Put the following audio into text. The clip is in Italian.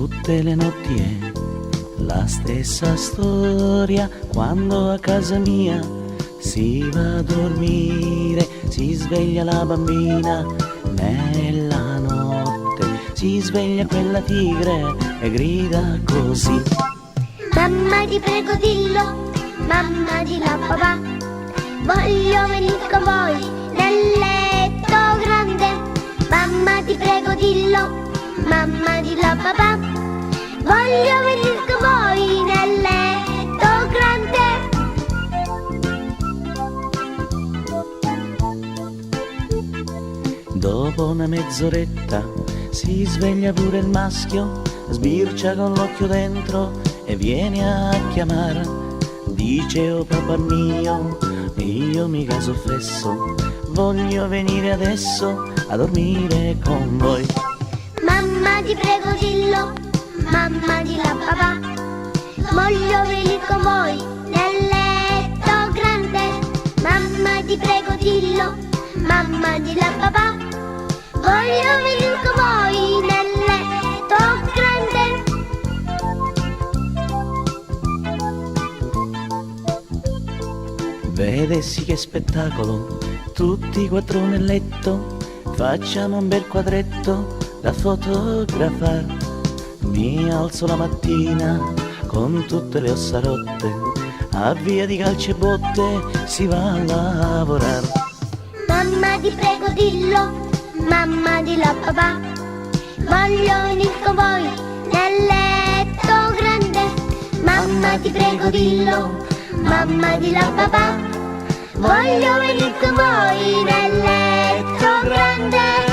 Tutte le notti è la stessa storia, quando a casa mia si va a dormire, si sveglia la bambina nella notte, si sveglia quella tigre e grida così: mamma ti prego dillo, mamma dillo a papà, voglio venire con voi nel letto grande. Mamma ti prego dillo, mamma dillo a papà, voglio venire con voi nel letto grande. Dopo una mezz'oretta si sveglia pure il maschio, sbircia con l'occhio dentro e viene a chiamare. Dice: oh papà mio, io mica so fesso, voglio venire adesso a dormire con voi. Mamma ti prego dillo, mamma dillo a papà, voglio venire con voi nel letto grande. Mamma ti prego dillo, mamma dillo a papà, voglio venire con voi nel letto grande. Vedessi che spettacolo, tutti quattro nel letto, facciamo un bel quadretto da fotografar. Mi alzo la mattina con tutte le ossa rotte, a via di calci e botte si va a lavorare. Mamma ti prego dillo, mamma dillo a papà, voglio venire con voi nel letto grande. Mamma ti prego dillo, mamma dillo a papà, voglio venire con voi nel letto grande.